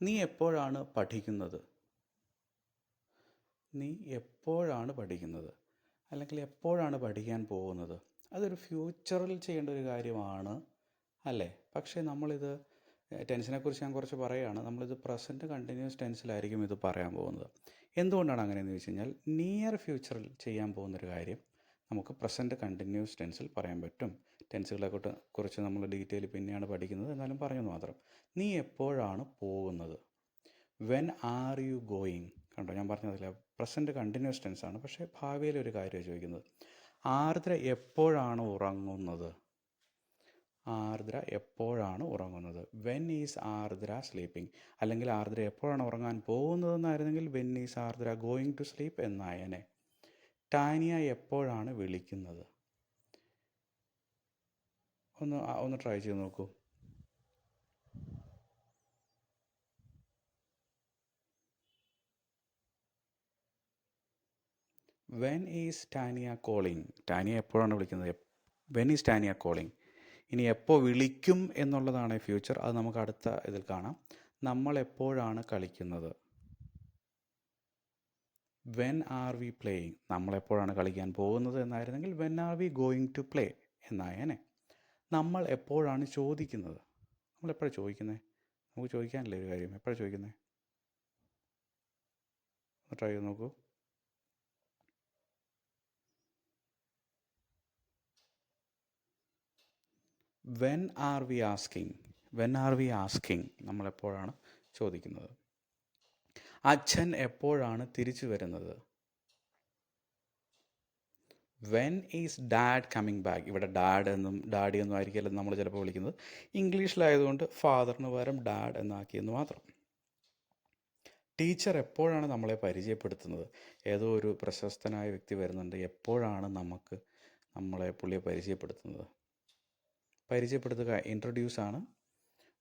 നീ എപ്പോഴാണ് പഠിക്കുന്നത്? നീ എപ്പോഴാണ് പഠിക്കുന്നത്? അല്ലെങ്കിൽ എപ്പോഴാണ് പഠിക്കാൻ പോകുന്നത്? അതൊരു ഫ്യൂച്ചറിൽ ചെയ്യേണ്ട ഒരു കാര്യമാണ് അല്ലേ? പക്ഷേ നമ്മളിത് ടെൻസിനെക്കുറിച്ച് ഞാൻ കുറച്ച് പറയുകയാണ്. നമ്മളിത് പ്രസൻറ്റ് കണ്ടിന്യൂസ് ടെൻസിലായിരിക്കും ഇത് പറയാൻ പോകുന്നത്. എന്തുകൊണ്ടാണ് അങ്ങനെയെന്ന് ചോദിച്ചു കഴിഞ്ഞാൽ നിയർ ഫ്യൂച്ചറിൽ ചെയ്യാൻ പോകുന്നൊരു കാര്യം നമുക്ക് പ്രസൻറ്റ് കണ്ടിന്യൂസ് ടെൻസിൽ പറയാൻ പറ്റും. ടെൻസുകളെ കുറിച്ച് നമ്മൾ ഡീറ്റെയിൽ പിന്നെയാണ് പഠിക്കുന്നത്, എന്നാലും പറഞ്ഞെന്ന് മാത്രം. നീ എപ്പോഴാണ് പോകുന്നത്? When are you going? കണ്ടോ, ഞാൻ പറഞ്ഞതില്ല, പ്രസൻറ്റ് കണ്ടിന്യൂസ് ടെൻസ് ആണ്, പക്ഷേ ഭാവിയിലെ ഒരു കാര്യമാണ് ചോദിക്കുന്നത്. ആർദ്ര എപ്പോഴാണ് ഉറങ്ങുന്നത്? ആർദ്ര എപ്പോഴാണ് ഉറങ്ങുന്നത്? When is Ardra sleeping? അല്ലെങ്കിൽ ആർദ്ര എപ്പോഴാണ് ഉറങ്ങാൻ പോകുന്നതെന്നായിരുന്നെങ്കിൽ when is Ardra going to sleep എന്നായനെ. ടാനിയ എപ്പോഴാണ് വിളിക്കുന്നത്? ഒന്ന് ട്രൈ ചെയ്ത് നോക്കൂ. When is Tania calling? Tania എപ്പോഴാണ് വിളിക്കുന്നത്? When is Tania calling? ഇനി എപ്പോൾ വിളിക്കും എന്നുള്ളതാണ് ഫ്യൂച്ചർ. അത് നമുക്ക് അടുത്ത ഇതിൽ കാണാം. നമ്മൾ എപ്പോഴാണ് കളിക്കുന്നത്? When are we playing? നമ്മളെപ്പോഴാണ് കളിക്കാൻ പോകുന്നത് എന്നായിരുന്നെങ്കിൽ when are we going to play എന്നായനെ. നമ്മൾ എപ്പോഴാണ് ചോദിക്കുന്നത്? നമ്മളെപ്പോഴാണ് ചോദിക്കുന്നത്? നമുക്ക് ചോദിക്കാനില്ലേ ഒരു കാര്യം? എപ്പോഴാണ് ചോദിക്കുന്നത്? ട്രൈ ചെയ്ത് നോക്കൂ. When are we asking? When are we asking? നമ്മളെപ്പോഴാണ് ചോദിക്കുന്നത്. അച്ഛൻ എപ്പോഴാണ് തിരിച്ചു വരുന്നത്? When is dad coming back? ഇവിടെ ഡാഡ് എന്നും ഡാഡി എന്നും ആയിരിക്കില്ല നമ്മൾ ചിലപ്പോൾ വിളിക്കുന്നത്. ഇംഗ്ലീഷിലായതുകൊണ്ട് ഫാദറിന് പകരം ഡാഡ് എന്നാക്കിയെന്ന് മാത്രം. ടീച്ചർ എപ്പോഴാണ് നമ്മളെ പരിചയപ്പെടുത്തുന്നത്? ഏതോ ഒരു പ്രശസ്തനായ വ്യക്തി വരുന്നുണ്ട്, എപ്പോഴാണ് നമ്മളെ പുള്ളിയെ പരിചയപ്പെടുത്തുന്നത്? പരിചയപ്പെടുത്തുക ഇൻട്രൊഡ്യൂസ് ആണ്.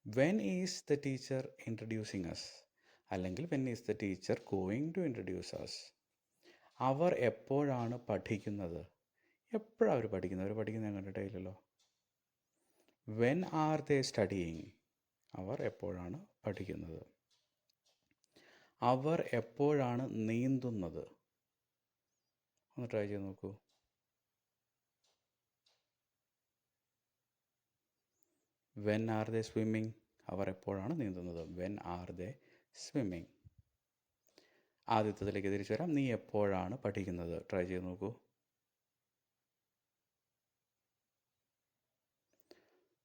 When is the teacher introducing us? അല്ലെങ്കിൽ when is the teacher going to introduce us? അവർ എപ്പോഴാണ് പഠിക്കുന്നത്? എപ്പോഴാണ് അവർ പഠിക്കുന്നത്? അവർ പഠിക്കുന്നത് ഞാൻ കണ്ടിട്ടേ ഇല്ലല്ലോ. When are they studying? അവർ എപ്പോഴാണ് പഠിക്കുന്നത്? അവർ എപ്പോഴാണ് നീന്തുന്നത്? ഒന്ന് ട്രൈ ചെയ്ത് നോക്കൂ. When are they swimming? അവർ എപ്പോഴാണ് നീന്തുന്നത്? When are they swimming? ആദ്യത്തേതിലേക്ക് തിരിച്ചു വരാം. നീ എപ്പോഴാണ് പഠിക്കുന്നത്? ട്രൈ ചെയ്ത് നോക്കൂ.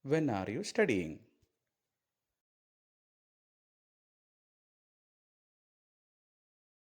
When are you studying?